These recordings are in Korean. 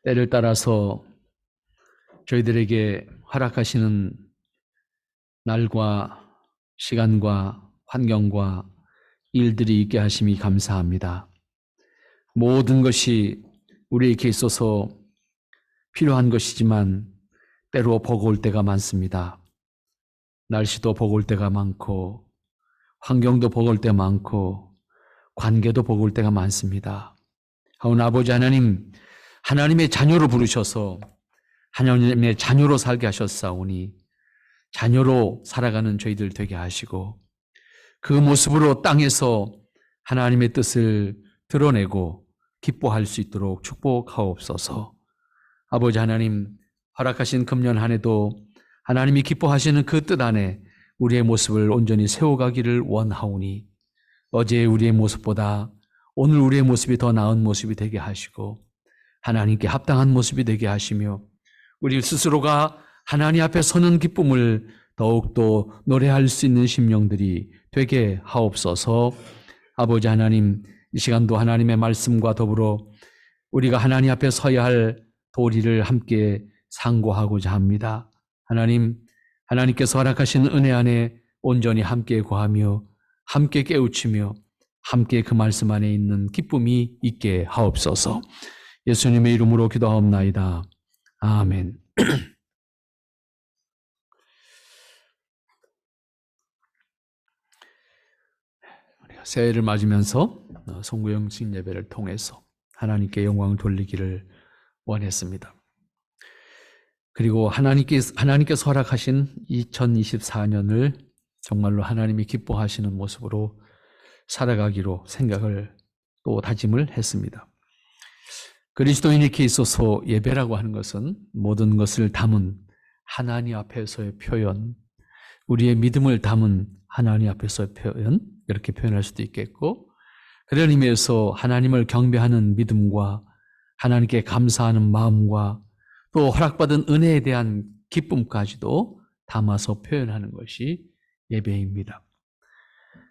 때를 따라서 저희들에게 허락하시는 날과 시간과 환경과 일들이 있게 하심이 감사합니다. 모든 것이 우리에게 있어서 필요한 것이지만 때로 버거울 때가 많습니다. 날씨도 버거울 때가 많고 환경도 버거울 때가 많고 관계도 버거울 때가 많습니다. 하오나 아버지 하나님, 하나님의 자녀로 부르셔서 하나님의 자녀로 살게 하셨사오니 자녀로 살아가는 저희들 되게 하시고 그 모습으로 땅에서 하나님의 뜻을 드러내고 기뻐할 수 있도록 축복하옵소서. 아버지 하나님, 허락하신 금년 한 해도 하나님이 기뻐하시는 그 뜻 안에 우리의 모습을 온전히 세워가기를 원하오니 어제의 우리의 모습보다 오늘 우리의 모습이 더 나은 모습이 되게 하시고 하나님께 합당한 모습이 되게 하시며 우리 스스로가 하나님 앞에 서는 기쁨을 더욱더 노래할 수 있는 심령들이 되게 하옵소서. 아버지 하나님, 이 시간도 하나님의 말씀과 더불어 우리가 하나님 앞에 서야 할 도리를 함께 상고하고자 합니다. 하나님, 하나님께서 허락하신 은혜 안에 온전히 함께 거하며 함께 깨우치며 함께 그 말씀 안에 있는 기쁨이 있게 하옵소서. 예수님의 이름으로 기도하옵나이다. 아멘. 우리가 새해를 맞으면서 송구영신 예배를 통해서 하나님께 영광을 돌리기를 원했습니다. 그리고 하나님께서 허락하신 2024년을 정말로 하나님이 기뻐하시는 모습으로 살아가기로 생각을 또 다짐을 했습니다. 그리스도인에게 있어서 예배라고 하는 것은 모든 것을 담은 하나님 앞에서의 표현, 우리의 믿음을 담은 하나님 앞에서의 표현, 이렇게 표현할 수도 있겠고, 그런 의미에서 하나님을 경배하는 믿음과 하나님께 감사하는 마음과 또 허락받은 은혜에 대한 기쁨까지도 담아서 표현하는 것이 예배입니다.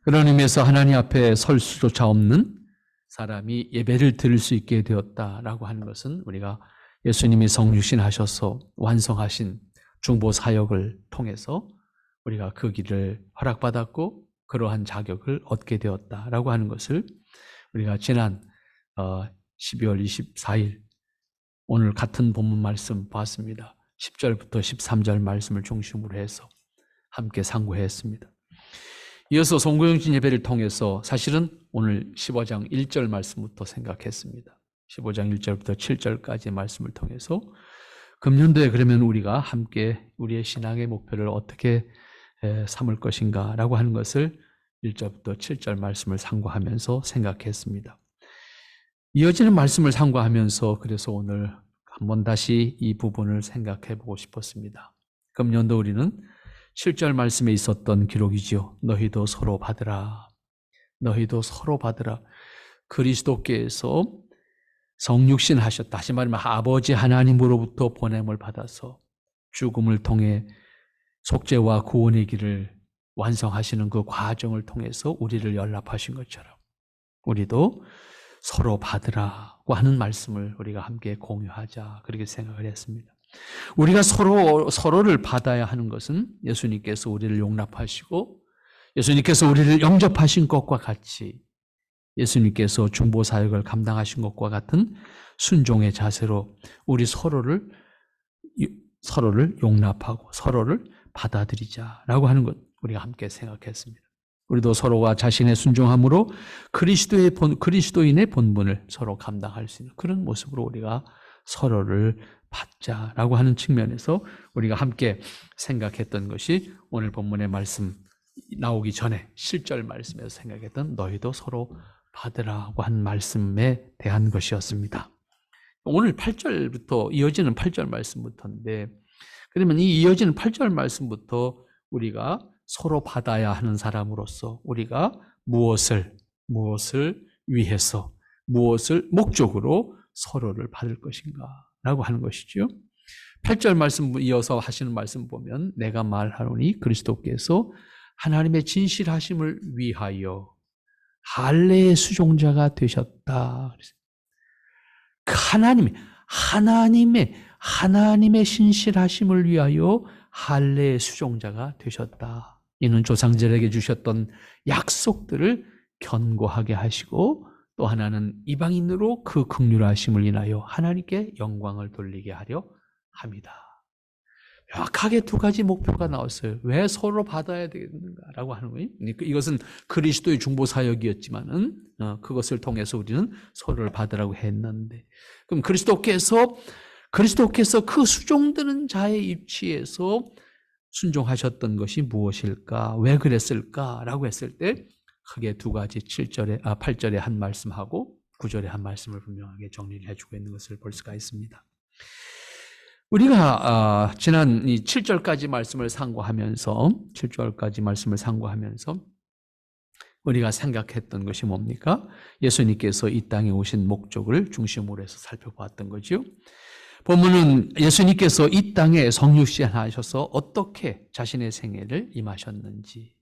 그런 의미에서 하나님 앞에 설 수조차 없는 사람이 예배를 드릴 수 있게 되었다라고 하는 것은 우리가 예수님이 성육신하셔서 완성하신 중보 사역을 통해서 우리가 그 길을 허락받았고 그러한 자격을 얻게 되었다라고 하는 것을 우리가 지난 12월 24일 오늘 같은 본문 말씀 봤습니다. 10절부터 13절 말씀을 중심으로 해서 함께 상고했습니다. 이어서 송구영신 예배를 통해서 사실은 오늘 15장 1절 말씀부터 생각했습니다. 15장 1절부터 7절까지의 말씀을 통해서 금년도에 그러면 우리가 함께 우리의 신앙의 목표를 어떻게 삼을 것인가 라고 하는 것을 1절부터 7절 말씀을 상고하면서 생각했습니다. 이어지는 말씀을 상고하면서 그래서 오늘 한번 다시 이 부분을 생각해 보고 싶었습니다. 금년도 우리는 7절 말씀에 있었던 기록이지요. 너희도 서로 받으라. 너희도 서로 받으라. 그리스도께서 성육신 하셨다. 다시 말하면 아버지 하나님으로부터 보냄을 받아서 죽음을 통해 속죄와 구원의 길을 완성하시는 그 과정을 통해서 우리를 연합하신 것처럼 우리도 서로 받으라고 하는 말씀을 우리가 함께 공유하자 그렇게 생각을 했습니다. 우리가 서로를 받아야 하는 것은 예수님께서 우리를 용납하시고 예수님께서 우리를 영접하신 것과 같이 예수님께서 중보 사역을 감당하신 것과 같은 순종의 자세로 우리 서로를 용납하고 서로를 받아들이자라고 하는 것 우리가 함께 생각했습니다. 우리도 서로가 자신의 순종함으로 그리스도인의 본분을 서로 감당할 수 있는 그런 모습으로 우리가 서로를 받자라고 하는 측면에서 우리가 함께 생각했던 것이 오늘 본문의 말씀 나오기 전에 실절 말씀에서 생각했던 너희도 서로 받으라고 한 말씀에 대한 것이었습니다. 오늘 8절부터 이어지는 8절 말씀부터인데 그러면 이 이어지는 8절 말씀부터 우리가 서로 받아야 하는 사람으로서 우리가 무엇을 위해서 무엇을 목적으로 서로를 받을 것인가 라고 하는 것이죠. 8절 말씀 이어서 하시는 말씀 보면 내가 말하노니 그리스도께서 하나님의 진실하심을 위하여 할례의 수종자가 되셨다. 하나님이 하나님의 신실하심을 위하여 할례의 수종자가 되셨다. 이는 조상들에게 주셨던 약속들을 견고하게 하시고, 또 하나는 이방인으로 그 긍휼하심을 인하여 하나님께 영광을 돌리게 하려 합니다. 명확하게 두 가지 목표가 나왔어요. 왜 서로 받아야 되는가라고 하는 거예요. 이것은 그리스도의 중보 사역이었지만은 그것을 통해서 우리는 서로를 받으라고 했는데, 그럼 그리스도께서 그 수종드는 자의 입치에서 순종하셨던 것이 무엇일까? 왜 그랬을까라고 했을 때 크게 두 가지 8절에 한 말씀하고 9절에 한 말씀을 분명하게 정리를 해주고 있는 것을 볼 수가 있습니다. 우리가 지난 이 7절까지 말씀을 상고하면서 우리가 생각했던 것이 뭡니까? 예수님께서 이 땅에 오신 목적을 중심으로 해서 살펴보았던 거죠. 본문은 예수님께서 이 땅에 성육신하셔서 어떻게 자신의 생애를 임하셨는지,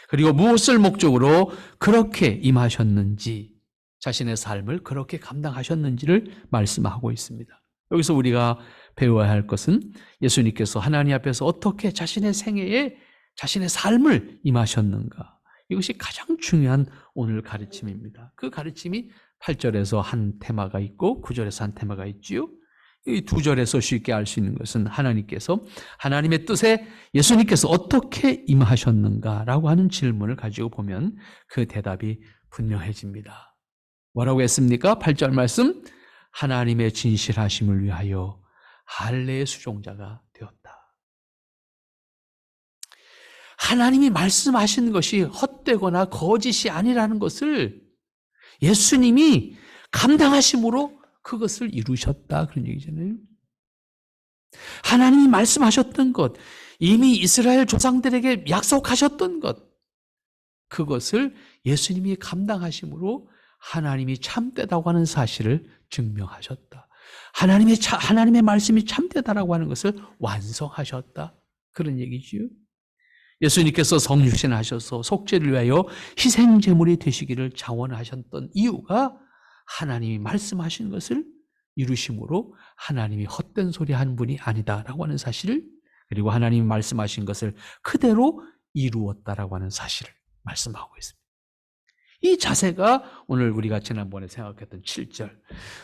그리고 무엇을 목적으로 그렇게 임하셨는지, 자신의 삶을 그렇게 감당하셨는지를 말씀하고 있습니다. 여기서 우리가 배워야 할 것은 예수님께서 하나님 앞에서 어떻게 자신의 생애에 자신의 삶을 임하셨는가, 이것이 가장 중요한 오늘 가르침입니다. 그 가르침이 8절에서 한 테마가 있고 9절에서 한 테마가 있지요. 이 두 절에서 쉽게 알 수 있는 것은 하나님의 뜻에 예수님께서 어떻게 임하셨는가라고 하는 질문을 가지고 보면 그 대답이 분명해집니다. 뭐라고 했습니까? 8절 말씀, 하나님의 진실하심을 위하여 할례의 수종자가 되었다. 하나님이 말씀하신 것이 헛되거나 거짓이 아니라는 것을 예수님이 감당하심으로 그것을 이루셨다, 그런 얘기잖아요. 하나님이 말씀하셨던 것, 이미 이스라엘 조상들에게 약속하셨던 것, 그것을 예수님이 감당하심으로 하나님이 참되다고 하는 사실을 증명하셨다. 하나님의 말씀이 참되다라고 하는 것을 완성하셨다, 그런 얘기지요. 예수님께서 성육신하셔서 속죄를 위하여 희생제물이 되시기를 자원하셨던 이유가 하나님이 말씀하신 것을 이루심으로 하나님이 헛된 소리 한 분이 아니다라고 하는 사실을, 그리고 하나님이 말씀하신 것을 그대로 이루었다라고 하는 사실을 말씀하고 있습니다. 이 자세가 오늘 우리가 지난번에 생각했던 7절,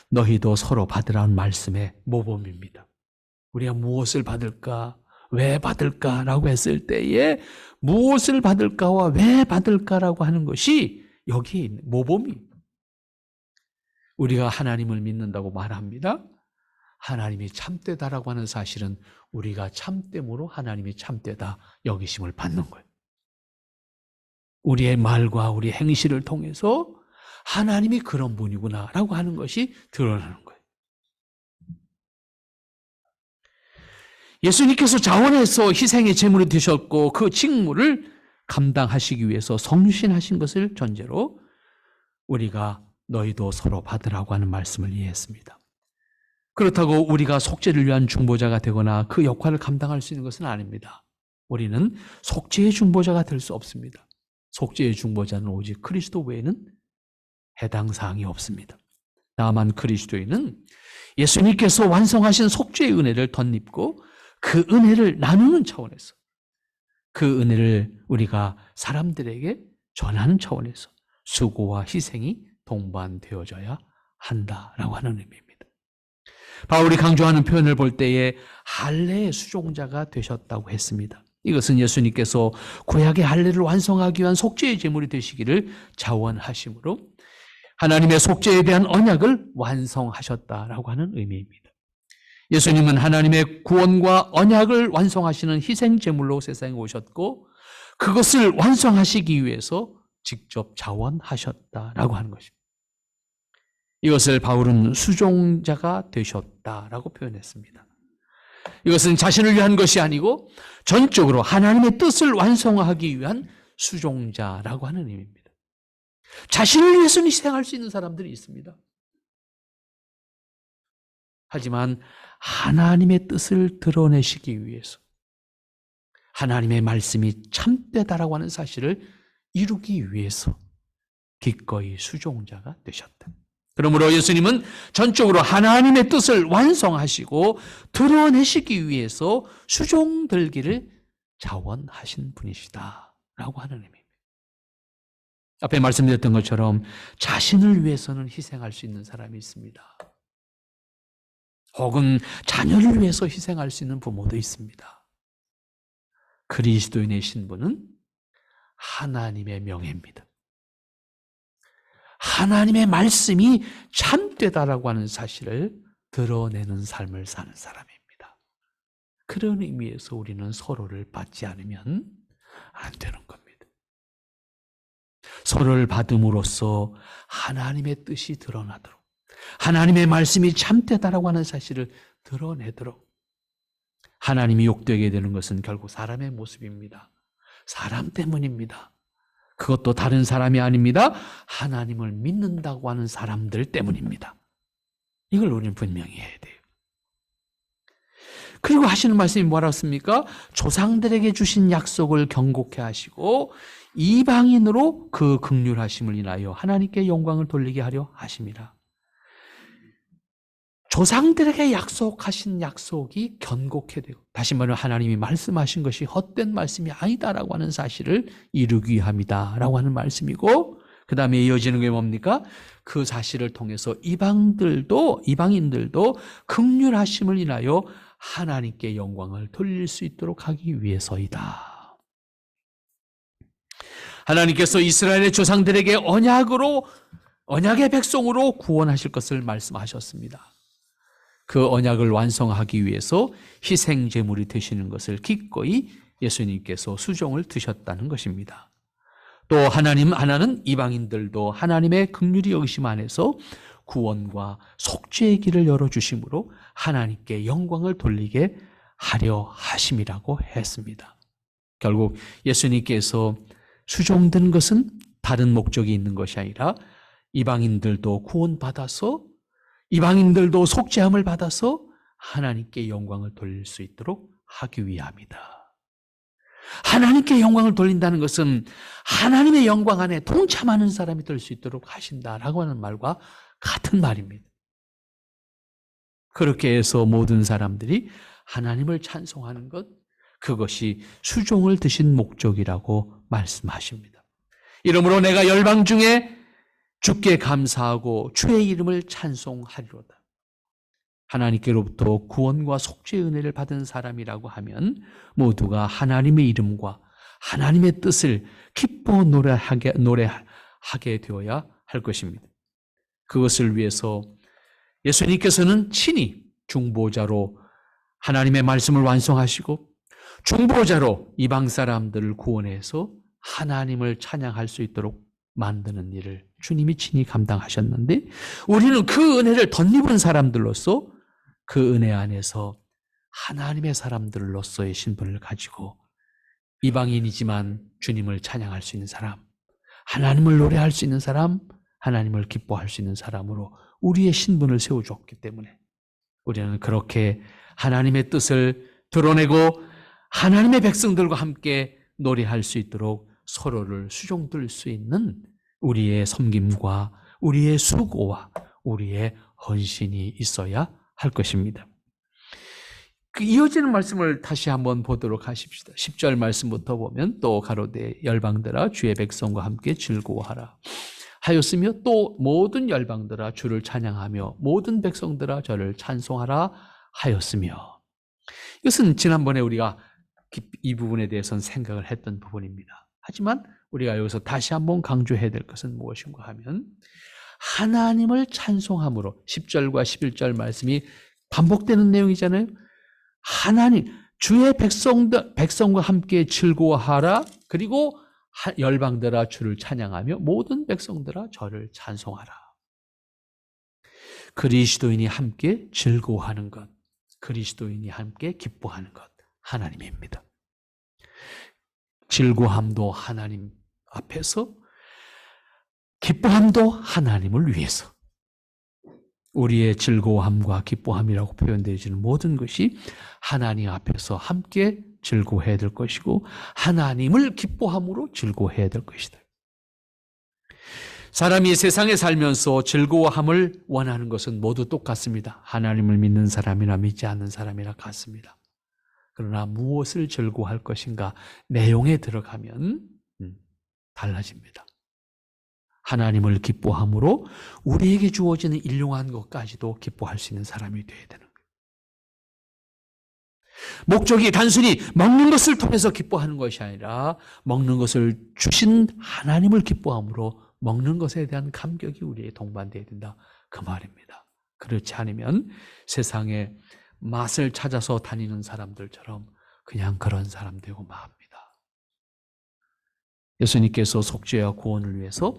너희도 서로 받으라는 말씀의 모범입니다. 우리가 무엇을 받을까, 왜 받을까라고 했을 때에 무엇을 받을까와 왜 받을까라고 하는 것이 여기에 있는 모범입니다. 우리가 하나님을 믿는다고 말합니다. 하나님이 참되다라고 하는 사실은 우리가 참됨으로 하나님이 참되다 여기심을 받는 거예요. 우리의 말과 우리 행실을 통해서 하나님이 그런 분이구나라고 하는 것이 드러나는 거예요. 예수님께서 자원해서 희생의 제물이 되셨고 그 직무를 감당하시기 위해서 성육신하신 것을 전제로 우리가 너희도 서로 받으라고 하는 말씀을 이해했습니다. 그렇다고 우리가 속죄를 위한 중보자가 되거나 그 역할을 감당할 수 있는 것은 아닙니다. 우리는 속죄의 중보자가 될 수 없습니다. 속죄의 중보자는 오직 그리스도 외에는 해당 사항이 없습니다. 다만 그리스도인은 예수님께서 완성하신 속죄의 은혜를 덧입고 그 은혜를 나누는 차원에서, 그 은혜를 우리가 사람들에게 전하는 차원에서 수고와 희생이 동반되어져야 한다라고 하는 의미입니다. 바울이 강조하는 표현을 볼 때에 할례의 수종자가 되셨다고 했습니다. 이것은 예수님께서 구약의 할례를 완성하기 위한 속죄의 제물이 되시기를 자원하심으로 하나님의 속죄에 대한 언약을 완성하셨다라고 하는 의미입니다. 예수님은 하나님의 구원과 언약을 완성하시는 희생 제물로 세상에 오셨고 그것을 완성하시기 위해서 직접 자원하셨다라고 하는 것입니다. 이것을 바울은 수종자가 되셨다라고 표현했습니다. 이것은 자신을 위한 것이 아니고 전적으로 하나님의 뜻을 완성하기 위한 수종자라고 하는 의미입니다. 자신을 위해서는 희생할 수 있는 사람들이 있습니다. 하지만 하나님의 뜻을 드러내시기 위해서 하나님의 말씀이 참되다라고 하는 사실을 이루기 위해서 기꺼이 수종자가 되셨다. 그러므로 예수님은 전적으로 하나님의 뜻을 완성하시고 드러내시기 위해서 수종들기를 자원하신 분이시다라고 하는 의미입니다. 앞에 말씀드렸던 것처럼 자신을 위해서는 희생할 수 있는 사람이 있습니다. 혹은 자녀를 위해서 희생할 수 있는 부모도 있습니다. 그리스도인의 신분은 하나님의 명예입니다. 하나님의 말씀이 참되다라고 하는 사실을 드러내는 삶을 사는 사람입니다. 그런 의미에서 우리는 서로를 받지 않으면 안 되는 겁니다. 서로를 받음으로써 하나님의 뜻이 드러나도록, 하나님의 말씀이 참되다라고 하는 사실을 드러내도록, 하나님이 욕되게 되는 것은 결국 사람의 모습입니다. 사람 때문입니다. 그것도 다른 사람이 아닙니다. 하나님을 믿는다고 하는 사람들 때문입니다. 이걸 우리는 분명히 해야 돼요. 그리고 하시는 말씀이 뭐라고 씁니까? 조상들에게 주신 약속을 경고케 하시고 이방인으로 그 긍휼하심을 인하여 하나님께 영광을 돌리게 하려 하심이라. 조상들에게 약속하신 약속이 견고케 되고, 다시 말하면 하나님이 말씀하신 것이 헛된 말씀이 아니다라고 하는 사실을 이루기 위함이다라고 하는 말씀이고, 그 다음에 이어지는 게 뭡니까? 그 사실을 통해서 이방인들도 긍휼하심을 인하여 하나님께 영광을 돌릴 수 있도록 하기 위해서이다. 하나님께서 이스라엘의 조상들에게 언약의 백성으로 구원하실 것을 말씀하셨습니다. 그 언약을 완성하기 위해서 희생 제물이 되시는 것을 기꺼이 예수님께서 수종을 드셨다는 것입니다. 또 하나는 이방인들도 하나님의 긍휼히 여기심 안에서 구원과 속죄의 길을 열어주심으로 하나님께 영광을 돌리게 하려 하심이라고 했습니다. 결국 예수님께서 수종된 것은 다른 목적이 있는 것이 아니라 이방인들도 구원받아서, 이방인들도 속죄함을 받아서 하나님께 영광을 돌릴 수 있도록 하기 위함이다. 하나님께 영광을 돌린다는 것은 하나님의 영광 안에 동참하는 사람이 될 수 있도록 하신다라고 하는 말과 같은 말입니다. 그렇게 해서 모든 사람들이 하나님을 찬송하는 것, 그것이 수종을 드신 목적이라고 말씀하십니다. 이러므로 내가 열방 중에 주께 감사하고 주의 이름을 찬송하리로다. 하나님께로부터 구원과 속죄의 은혜를 받은 사람이라고 하면 모두가 하나님의 이름과 하나님의 뜻을 기뻐 노래하게 되어야 할 것입니다. 그것을 위해서 예수님께서는 친히 중보자로 하나님의 말씀을 완성하시고 중보자로 이방 사람들을 구원해서 하나님을 찬양할 수 있도록 만드는 일을 주님이 친히 감당하셨는데, 우리는 그 은혜를 덧입은 사람들로서 그 은혜 안에서 하나님의 사람들로서의 신분을 가지고 이방인이지만 주님을 찬양할 수 있는 사람, 하나님을 노래할 수 있는 사람, 하나님을 기뻐할 수 있는 사람으로 우리의 신분을 세워주었기 때문에 우리는 그렇게 하나님의 뜻을 드러내고 하나님의 백성들과 함께 노래할 수 있도록 서로를 수종들 수 있는 우리의 섬김과 우리의 수고와 우리의 헌신이 있어야 할 것입니다. 그 이어지는 말씀을 다시 한번 보도록 하십시다. 10절 말씀부터 보면 또 가로되 열방들아 주의 백성과 함께 즐거워하라 하였으며 또 모든 열방들아 주를 찬양하며 모든 백성들아 저를 찬송하라 하였으며. 이것은 지난번에 우리가 이 부분에 대해서는 생각을 했던 부분입니다. 하지만 우리가 여기서 다시 한번 강조해야 될 것은 무엇인가 하면 하나님을 찬송함으로 10절과 11절 말씀이 반복되는 내용이잖아요. 하나님, 주의 백성과 함께 즐거워하라. 그리고 열방들아 주를 찬양하며 모든 백성들아 저를 찬송하라. 그리스도인이 함께 즐거워하는 것, 그리스도인이 함께 기뻐하는 것, 하나님입니다. 즐거움도 하나님 앞에서, 기뻐함도 하나님을 위해서. 우리의 즐거움과 기뻐함이라고 표현되어지는 모든 것이 하나님 앞에서 함께 즐거워해야 될 것이고 하나님을 기뻐함으로 즐거워해야 될 것이다. 사람이 세상에 살면서 즐거워함을 원하는 것은 모두 똑같습니다. 하나님을 믿는 사람이나 믿지 않는 사람이나 같습니다. 그러나 무엇을 즐거워할 것인가 내용에 들어가면 달라집니다. 하나님을 기뻐함으로 우리에게 주어지는 일용한 것까지도 기뻐할 수 있는 사람이 되어야 되는 거예요. 목적이 단순히 먹는 것을 통해서 기뻐하는 것이 아니라 먹는 것을 주신 하나님을 기뻐함으로 먹는 것에 대한 감격이 우리의 동반되어야 된다. 그 말입니다. 그렇지 않으면 세상에 맛을 찾아서 다니는 사람들처럼 그냥 그런 사람 되고 맙니다. 예수님께서 속죄와 구원을 위해서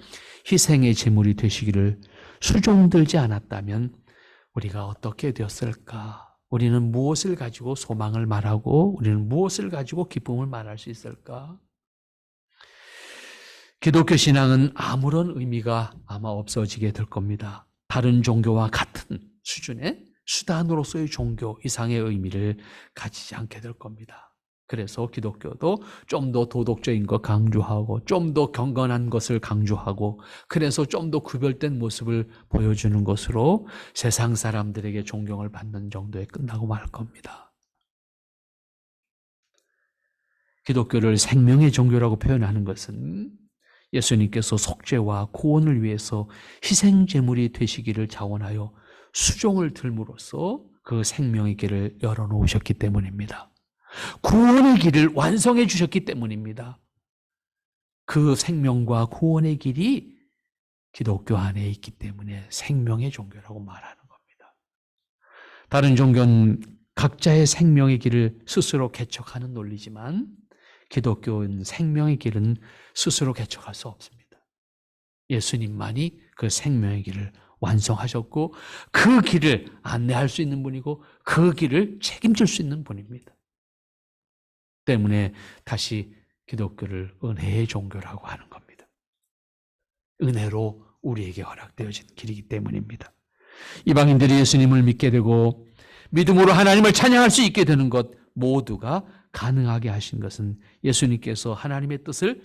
희생의 제물이 되시기를 수종들지 않았다면 우리가 어떻게 되었을까? 우리는 무엇을 가지고 소망을 말하고 우리는 무엇을 가지고 기쁨을 말할 수 있을까? 기독교 신앙은 아무런 의미가 아마 없어지게 될 겁니다. 다른 종교와 같은 수준의 수단으로서의 종교 이상의 의미를 가지지 않게 될 겁니다. 그래서 기독교도 좀 더 도덕적인 것 강조하고 좀 더 경건한 것을 강조하고 그래서 좀 더 구별된 모습을 보여주는 것으로 세상 사람들에게 존경을 받는 정도에 끝나고 말 겁니다. 기독교를 생명의 종교라고 표현하는 것은 예수님께서 속죄와 구원을 위해서 희생제물이 되시기를 자원하여 수종을 들므로써 그 생명의 길을 열어놓으셨기 때문입니다. 구원의 길을 완성해 주셨기 때문입니다. 그 생명과 구원의 길이 기독교 안에 있기 때문에 생명의 종교라고 말하는 겁니다. 다른 종교는 각자의 생명의 길을 스스로 개척하는 논리지만 기독교는 생명의 길은 스스로 개척할 수 없습니다. 예수님만이 그 생명의 길을 완성하셨고 그 길을 안내할 수 있는 분이고 그 길을 책임질 수 있는 분입니다. 때문에 다시 기독교를 은혜의 종교라고 하는 겁니다. 은혜로 우리에게 허락되어진 길이기 때문입니다. 이방인들이 예수님을 믿게 되고 믿음으로 하나님을 찬양할 수 있게 되는 것 모두가 가능하게 하신 것은 예수님께서 하나님의 뜻을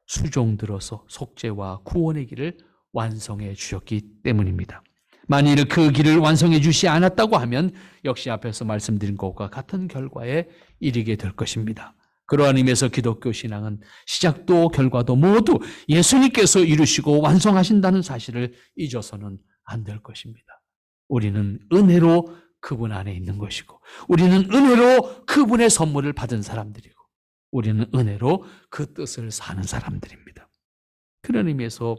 수종들어서 속죄와 구원의 길을 완성해 주셨기 때문입니다. 만일 그 길을 완성해 주시 않았다고 하면 역시 앞에서 말씀드린 것과 같은 결과에 이르게 될 것입니다. 그러한 의미에서 기독교 신앙은 시작도 결과도 모두 예수님께서 이루시고 완성하신다는 사실을 잊어서는 안 될 것입니다. 우리는 은혜로 그분 안에 있는 것이고 우리는 은혜로 그분의 선물을 받은 사람들이고 우리는 은혜로 그 뜻을 사는 사람들입니다. 그런 의미에서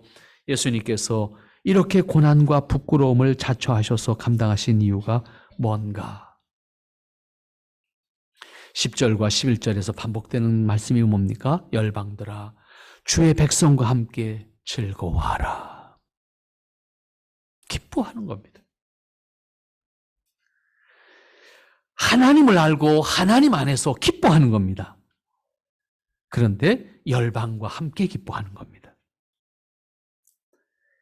예수님께서 이렇게 고난과 부끄러움을 자처하셔서 감당하신 이유가 뭔가? 10절과 11절에서 반복되는 말씀이 뭡니까? 열방들아 주의 백성과 함께 즐거워하라. 기뻐하는 겁니다. 하나님을 알고 하나님 안에서 기뻐하는 겁니다. 그런데 열방과 함께 기뻐하는 겁니다.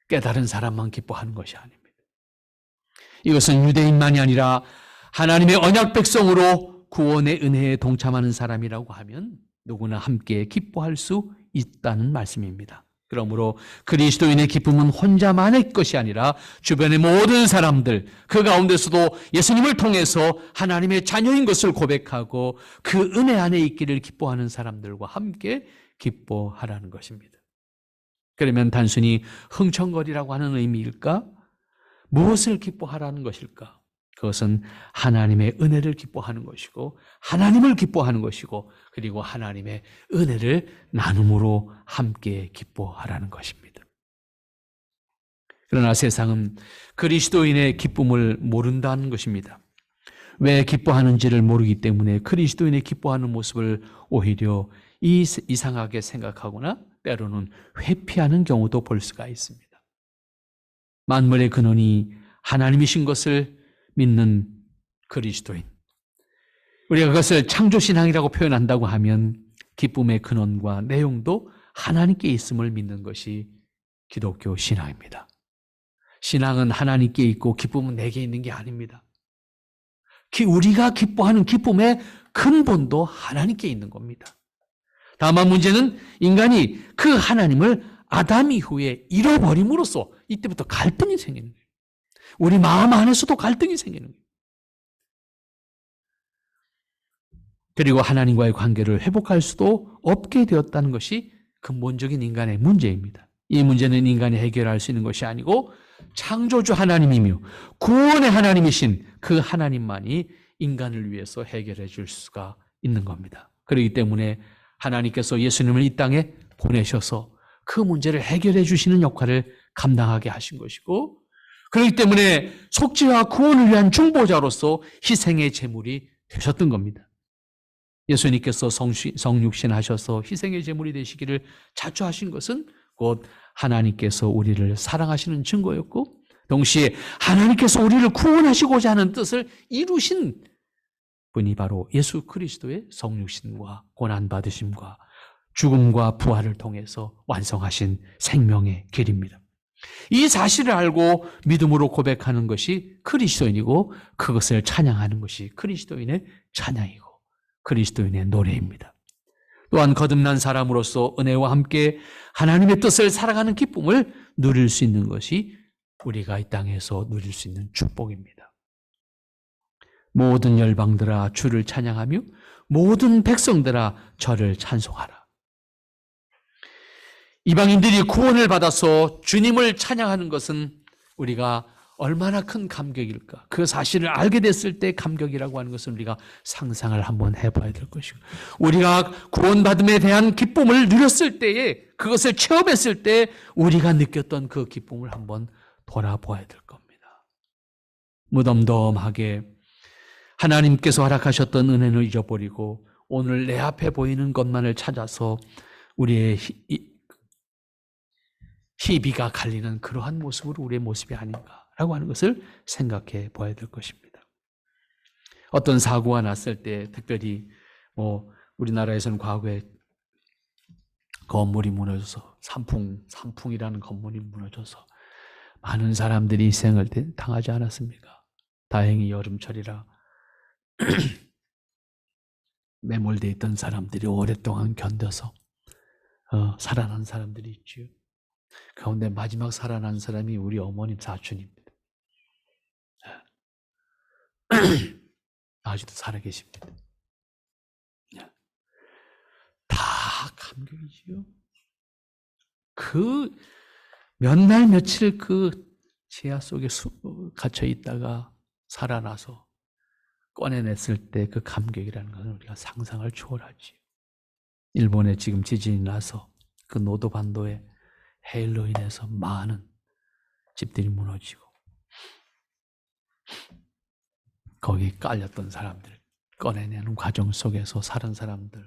깨달은 사람만 기뻐하는 것이 아닙니다. 이것은 유대인만이 아니라 하나님의 언약 백성으로 구원의 은혜에 동참하는 사람이라고 하면 누구나 함께 기뻐할 수 있다는 말씀입니다. 그러므로 그리스도인의 기쁨은 혼자만의 것이 아니라 주변의 모든 사람들, 그 가운데서도 예수님을 통해서 하나님의 자녀인 것을 고백하고 그 은혜 안에 있기를 기뻐하는 사람들과 함께 기뻐하라는 것입니다. 그러면 단순히 흥청거리라고 하는 의미일까? 무엇을 기뻐하라는 것일까? 그것은 하나님의 은혜를 기뻐하는 것이고 하나님을 기뻐하는 것이고 그리고 하나님의 은혜를 나눔으로 함께 기뻐하라는 것입니다. 그러나 세상은 그리스도인의 기쁨을 모른다는 것입니다. 왜 기뻐하는지를 모르기 때문에 그리스도인의 기뻐하는 모습을 오히려 이상하게 생각하거나 때로는 회피하는 경우도 볼 수가 있습니다. 만물의 근원이 하나님이신 것을 믿는 그리스도인, 우리가 그것을 창조신앙이라고 표현한다고 하면 기쁨의 근원과 내용도 하나님께 있음을 믿는 것이 기독교 신앙입니다. 신앙은 하나님께 있고 기쁨은 내게 있는 게 아닙니다. 우리가 기뻐하는 기쁨의 근본도 하나님께 있는 겁니다. 다만 문제는 인간이 그 하나님을 아담 이후에 잃어버림으로써 이때부터 갈등이 생기는 거예요. 우리 마음 안에서도 갈등이 생기는 거예요. 그리고 하나님과의 관계를 회복할 수도 없게 되었다는 것이 근본적인 인간의 문제입니다. 이 문제는 인간이 해결할 수 있는 것이 아니고 창조주 하나님이며 구원의 하나님이신 그 하나님만이 인간을 위해서 해결해 줄 수가 있는 겁니다. 그렇기 때문에 하나님께서 예수님을 이 땅에 보내셔서 그 문제를 해결해 주시는 역할을 감당하게 하신 것이고, 그렇기 때문에 속죄와 구원을 위한 중보자로서 희생의 제물이 되셨던 겁니다. 예수님께서 성육신 하셔서 희생의 제물이 되시기를 자초하신 것은 곧 하나님께서 우리를 사랑하시는 증거였고, 동시에 하나님께서 우리를 구원하시고자 하는 뜻을 이루신 분이 바로 예수 그리스도의 성육신과 고난받으심과 죽음과 부활을 통해서 완성하신 생명의 길입니다. 이 사실을 알고 믿음으로 고백하는 것이 그리스도인이고, 그것을 찬양하는 것이 그리스도인의 찬양이고 그리스도인의 노래입니다. 또한 거듭난 사람으로서 은혜와 함께 하나님의 뜻을 살아가는 기쁨을 누릴 수 있는 것이 우리가 이 땅에서 누릴 수 있는 축복입니다. 모든 열방들아 주를 찬양하며 모든 백성들아 저를 찬송하라. 이방인들이 구원을 받아서 주님을 찬양하는 것은 우리가 얼마나 큰 감격일까. 그 사실을 알게 됐을 때 감격이라고 하는 것은 우리가 상상을 한번 해봐야 될 것이고, 우리가 구원받음에 대한 기쁨을 누렸을 때에, 그것을 체험했을 때 우리가 느꼈던 그 기쁨을 한번 돌아보아야 될 겁니다. 무덤덤하게 하나님께서 허락하셨던 은혜를 잊어버리고 오늘 내 앞에 보이는 것만을 찾아서 우리의 희비가 갈리는 그러한 모습으로 우리의 모습이 아닌가라고 하는 것을 생각해 봐야 될 것입니다. 어떤 사고가 났을 때, 특별히 우리나라에서는 과거에 건물이 무너져서 삼풍이라는 건물이 무너져서 많은 사람들이 희생을 당하지 않았습니까? 다행히 여름철이라 매몰되어 있던 사람들이 오랫동안 견뎌서 살아난 사람들이 있지요. 가운데 마지막 살아난 사람이 우리 어머님 사촌입니다. 아직도 살아계십니다. 다 감격이지요. 그 몇 날 며칠 그 지하 속에 갇혀 있다가 살아나서 꺼내냈을 때 그 감격이라는 것은 우리가 상상을 초월하지요. 일본에 지금 지진이 나서 그 노도반도에 해일로 인해서 많은 집들이 무너지고 거기 깔렸던 사람들 꺼내내는 과정 속에서 살은 사람들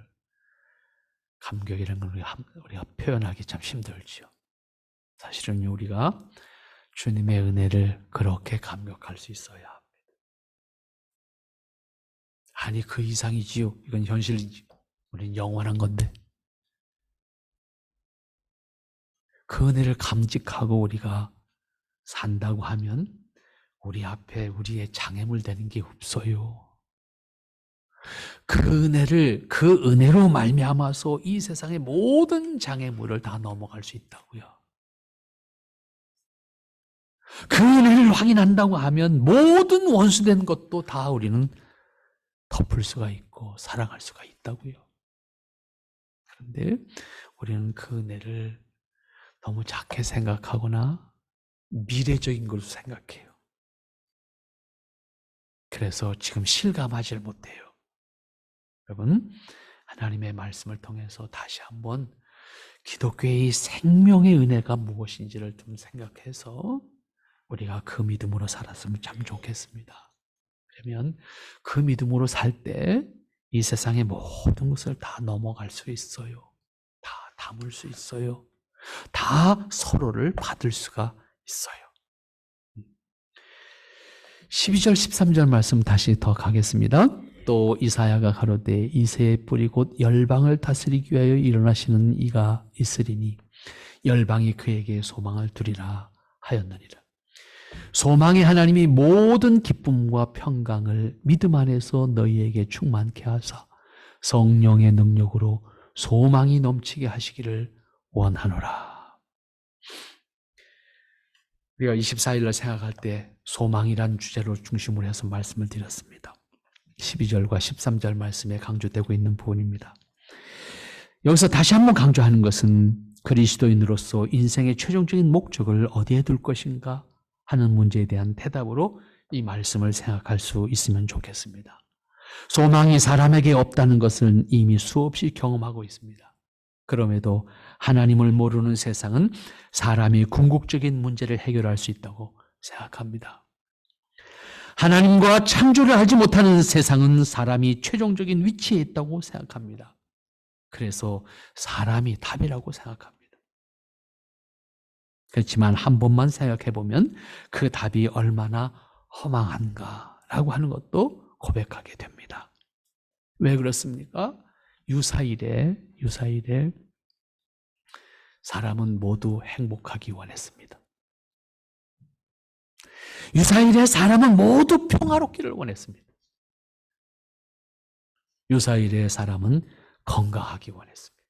감격이라는 걸 우리가 표현하기 참 힘들지요. 사실은 우리가 주님의 은혜를 그렇게 감격할 수 있어야 합니다. 아니 그 이상이지요. 이건 현실이지요. 우리는 영원한 건데 그 은혜를 감직하고 우리가 산다고 하면 우리 앞에 우리의 장애물 되는 게 없어요. 그 은혜로 말미암아서 이 세상의 모든 장애물을 다 넘어갈 수 있다고요. 그 은혜를 확인한다고 하면 모든 원수된 것도 다 우리는 덮을 수가 있고 사랑할 수가 있다고요. 그런데 우리는 그 은혜를 너무 작게 생각하거나 미래적인 걸로 생각해요. 그래서 지금 실감하지 못해요. 여러분, 하나님의 말씀을 통해서 다시 한번 기독교의 생명의 은혜가 무엇인지를 좀 생각해서 우리가 그 믿음으로 살았으면 참 좋겠습니다. 그러면 그 믿음으로 살 때 이 세상의 모든 것을 다 넘어갈 수 있어요. 다 담을 수 있어요. 다 서로를 받을 수가 있어요. 12절 13절 말씀 다시 더 가겠습니다. 또 이사야가 가로되 이새의 뿌리 곧 열방을 다스리기 위하여 일어나시는 이가 있으리니 열방이 그에게 소망을 두리라 하였느니라. 소망의 하나님이 모든 기쁨과 평강을 믿음 안에서 너희에게 충만케 하사 성령의 능력으로 소망이 넘치게 하시기를 원하노라. 우리가 24일을 생각할 때 소망이란 주제로 중심으로 해서 말씀을 드렸습니다. 12절과 13절 말씀에 강조되고 있는 부분입니다. 여기서 다시 한번 강조하는 것은 그리스도인으로서 인생의 최종적인 목적을 어디에 둘 것인가 하는 문제에 대한 대답으로 이 말씀을 생각할 수 있으면 좋겠습니다. 소망이 사람에게 없다는 것은 이미 수없이 경험하고 있습니다. 그럼에도 하나님을 모르는 세상은 사람이 궁극적인 문제를 해결할 수 있다고 생각합니다. 하나님과 창조를 알지 못하는 세상은 사람이 최종적인 위치에 있다고 생각합니다. 그래서 사람이 답이라고 생각합니다. 그렇지만 한 번만 생각해 보면 그 답이 얼마나 허망한가라고 하는 것도 고백하게 됩니다. 왜 그렇습니까? 유사일에 사람은 모두 행복하기 원했습니다. 유사일에 사람은 모두 평화롭기를 원했습니다. 유사일에 사람은 건강하기 원했습니다.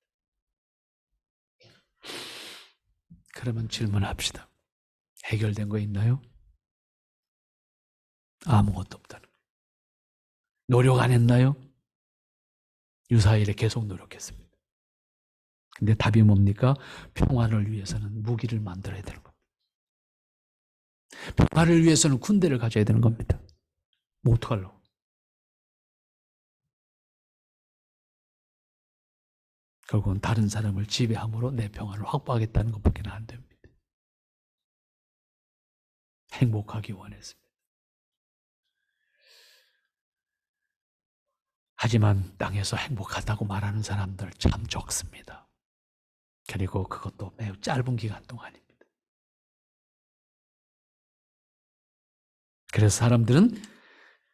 그러면 질문합시다. 해결된 거 있나요? 아무것도 없다는 거예요. 노력 안 했나요? 유사일에 계속 노력했습니다. 근데 답이 뭡니까? 평화를 위해서는 무기를 만들어야 되는 겁니다. 평화를 위해서는 군대를 가져야 되는 겁니다. 뭐 어떡하려고? 결국은 다른 사람을 지배함으로 내 평화를 확보하겠다는 것밖에 안 됩니다. 행복하기 원했습니다. 하지만 땅에서 행복하다고 말하는 사람들 참 적습니다. 그리고 그것도 매우 짧은 기간 동안입니다. 그래서 사람들은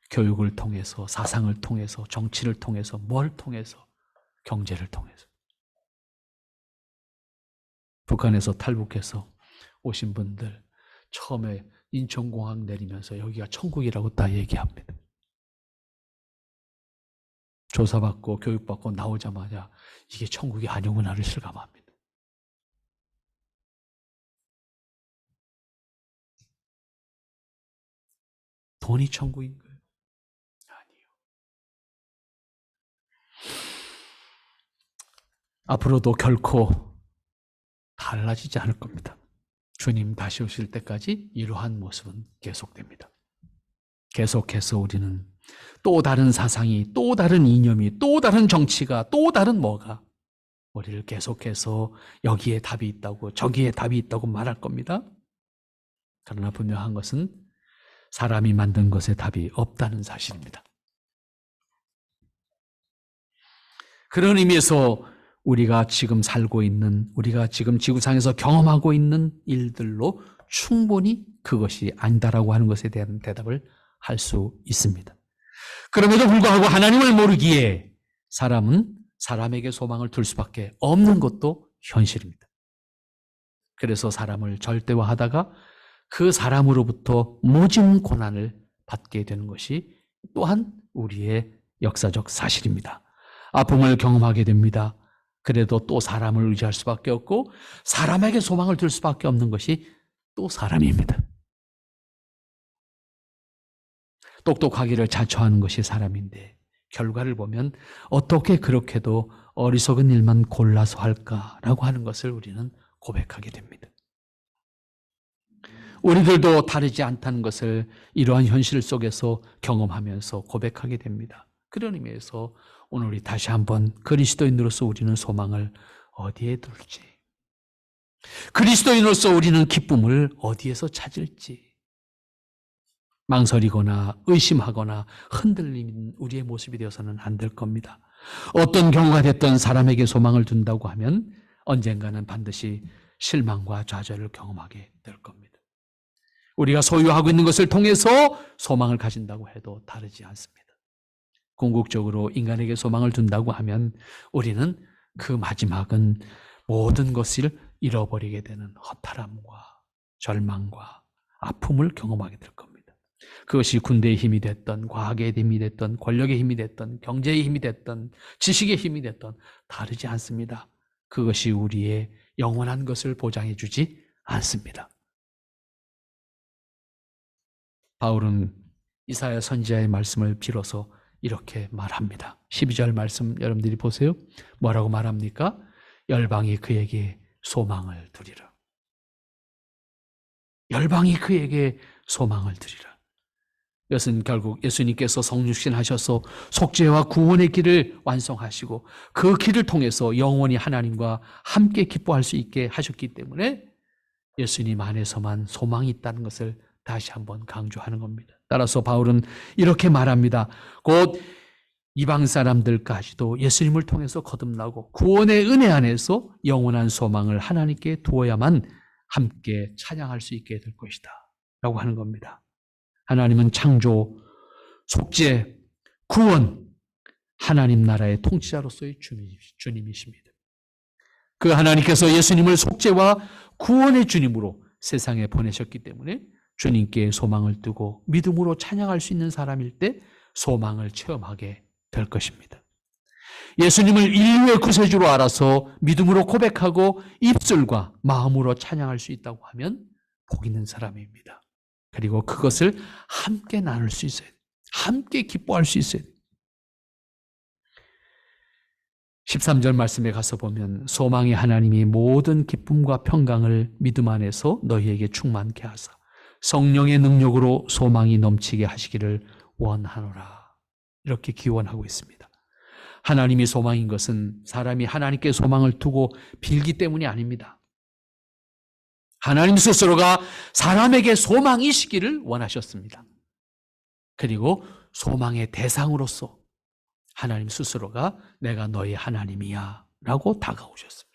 교육을 통해서, 사상을 통해서, 정치를 통해서, 뭘 통해서, 경제를 통해서, 북한에서 탈북해서 오신 분들 처음에 인천공항 내리면서 여기가 천국이라고 다 얘기합니다. 조사받고 교육받고 나오자마자 이게 천국이 아니구나를 실감합니다. 돈이 천국인 거예요? 아니요. 앞으로도 결코 달라지지 않을 겁니다. 주님 다시 오실 때까지 이러한 모습은 계속됩니다. 계속해서 우리는 또 다른 사상이, 또 다른 이념이, 또 다른 정치가, 또 다른 뭐가 우리를 계속해서 여기에 답이 있다고, 저기에 답이 있다고 말할 겁니다. 그러나 분명한 것은 사람이 만든 것에 답이 없다는 사실입니다. 그런 의미에서 우리가 지금 살고 있는, 우리가 지금 지구상에서 경험하고 있는 일들로 충분히 그것이 아니다라고 하는 것에 대한 대답을 할 수 있습니다. 그럼에도 불구하고 하나님을 모르기에 사람은 사람에게 소망을 둘 수밖에 없는 것도 현실입니다. 그래서 사람을 절대화하다가 그 사람으로부터 모진 고난을 받게 되는 것이 또한 우리의 역사적 사실입니다. 아픔을 경험하게 됩니다. 그래도 또 사람을 의지할 수밖에 없고 사람에게 소망을 둘 수밖에 없는 것이 또 사람입니다. 똑똑하기를 자처하는 것이 사람인데 결과를 보면 어떻게 그렇게도 어리석은 일만 골라서 할까라고 하는 것을 우리는 고백하게 됩니다. 우리들도 다르지 않다는 것을 이러한 현실 속에서 경험하면서 고백하게 됩니다. 그런 의미에서 오늘 우리 다시 한번 그리스도인으로서 우리는 소망을 어디에 둘지, 그리스도인으로서 우리는 기쁨을 어디에서 찾을지, 망설이거나 의심하거나 흔들리는 우리의 모습이 되어서는 안 될 겁니다. 어떤 경우가 됐든 사람에게 소망을 둔다고 하면 언젠가는 반드시 실망과 좌절을 경험하게 될 겁니다. 우리가 소유하고 있는 것을 통해서 소망을 가진다고 해도 다르지 않습니다. 궁극적으로 인간에게 소망을 둔다고 하면 우리는 그 마지막은 모든 것을 잃어버리게 되는 허탈함과 절망과 아픔을 경험하게 될 겁니다. 그것이 군대의 힘이 됐던, 과학의 힘이 됐던, 권력의 힘이 됐던, 경제의 힘이 됐던, 지식의 힘이 됐던 다르지 않습니다. 그것이 우리의 영원한 것을 보장해 주지 않습니다. 바울은 이사야 선지자의 말씀을 빌어서 이렇게 말합니다. 12절 말씀 여러분들이 보세요. 뭐라고 말합니까? 열방이 그에게 소망을 두리라. 열방이 그에게 소망을 두리라. 이것은 결국 예수님께서 성육신하셔서 속죄와 구원의 길을 완성하시고 그 길을 통해서 영원히 하나님과 함께 기뻐할 수 있게 하셨기 때문에 예수님 안에서만 소망이 있다는 것을 다시 한번 강조하는 겁니다. 따라서 바울은 이렇게 말합니다. 곧 이방 사람들까지도 예수님을 통해서 거듭나고 구원의 은혜 안에서 영원한 소망을 하나님께 두어야만 함께 찬양할 수 있게 될 것이다 라고 하는 겁니다. 하나님은 창조, 속죄, 구원, 하나님 나라의 통치자로서의 주님이십니다. 그 하나님께서 예수님을 속죄와 구원의 주님으로 세상에 보내셨기 때문에 주님께 소망을 두고 믿음으로 찬양할 수 있는 사람일 때 소망을 체험하게 될 것입니다. 예수님을 인류의 구세주로 알아서 믿음으로 고백하고 입술과 마음으로 찬양할 수 있다고 하면 복 있는 사람입니다. 그리고 그것을 함께 나눌 수 있어야 돼요. 함께 기뻐할 수 있어야 돼요. 13절 말씀에 가서 보면 소망의 하나님이 모든 기쁨과 평강을 믿음 안에서 너희에게 충만케 하사 성령의 능력으로 소망이 넘치게 하시기를 원하노라. 이렇게 기원하고 있습니다. 하나님이 소망인 것은 사람이 하나님께 소망을 두고 빌기 때문이 아닙니다. 하나님 스스로가 사람에게 소망이시기를 원하셨습니다. 그리고 소망의 대상으로서 하나님 스스로가 내가 너희 하나님이야 라고 다가오셨습니다.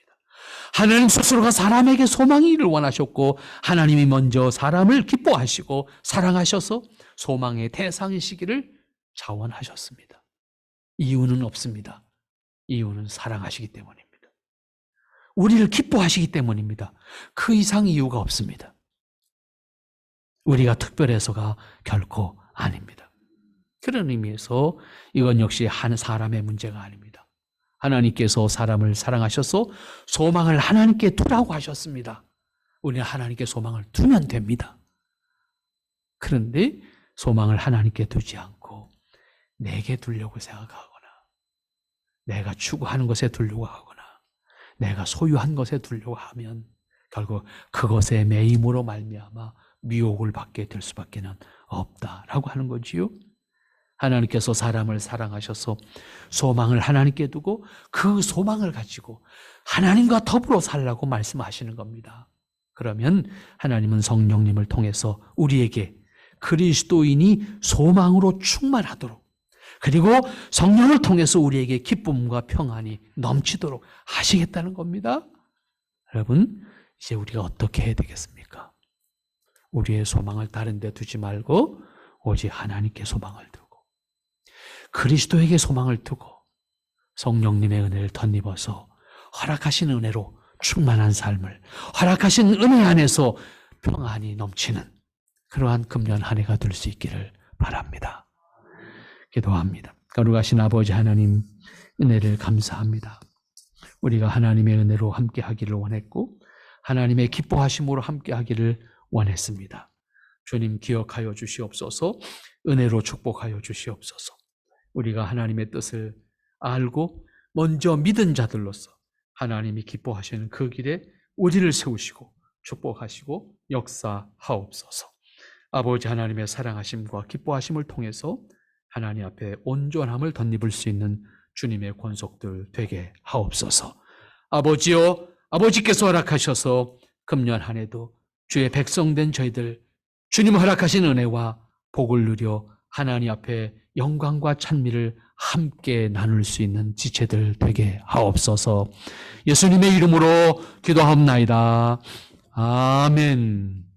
하나님 스스로가 사람에게 소망이를 원하셨고 하나님이 먼저 사람을 기뻐하시고 사랑하셔서 소망의 대상이시기를 자원하셨습니다. 이유는 없습니다. 이유는 사랑하시기 때문입니다. 우리를 기뻐하시기 때문입니다. 그 이상 이유가 없습니다. 우리가 특별해서가 결코 아닙니다. 그런 의미에서 이건 역시 한 사람의 문제가 아닙니다. 하나님께서 사람을 사랑하셔서 소망을 하나님께 두라고 하셨습니다. 우리는 하나님께 소망을 두면 됩니다. 그런데 소망을 하나님께 두지 않고 내게 두려고 생각하거나 내가 추구하는 것에 두려고 하거나 내가 소유한 것에 두려고 하면 결국 그것의 매임으로 말미암아 미혹을 받게 될 수밖에 없다라고 하는 거지요. 하나님께서 사람을 사랑하셔서 소망을 하나님께 두고 그 소망을 가지고 하나님과 더불어 살라고 말씀하시는 겁니다. 그러면 하나님은 성령님을 통해서 우리에게 그리스도인이 소망으로 충만하도록 그리고 성령을 통해서 우리에게 기쁨과 평안이 넘치도록 하시겠다는 겁니다. 여러분, 이제 우리가 어떻게 해야 되겠습니까? 우리의 소망을 다른 데 두지 말고 오직 하나님께 소망을 두고 그리스도에게 소망을 두고 성령님의 은혜를 덧입어서 허락하신 은혜로 충만한 삶을 허락하신 은혜 안에서 평안이 넘치는 그러한 금년 한 해가 될 수 있기를 바랍니다. 기도합니다. 거룩하신 아버지 하나님, 은혜를 감사합니다. 우리가 하나님의 은혜로 함께 하기를 원했고 하나님의 기뻐하심으로 함께 하기를 원했습니다. 주님 기억하여 주시옵소서. 은혜로 축복하여 주시옵소서. 우리가 하나님의 뜻을 알고 먼저 믿은 자들로서 하나님이 기뻐하시는 그 길에 우리를 세우시고 축복하시고 역사하옵소서. 아버지 하나님의 사랑하심과 기뻐하심을 통해서 하나님 앞에 온전함을 덧입을 수 있는 주님의 권속들 되게 하옵소서. 아버지여, 아버지께서 허락하셔서 금년 한 해도 주의 백성된 저희들 주님 허락하신 은혜와 복을 누려 하나님 앞에 영광과 찬미를 함께 나눌 수 있는 지체들 되게 하옵소서. 예수님의 이름으로 기도하옵나이다. 아멘.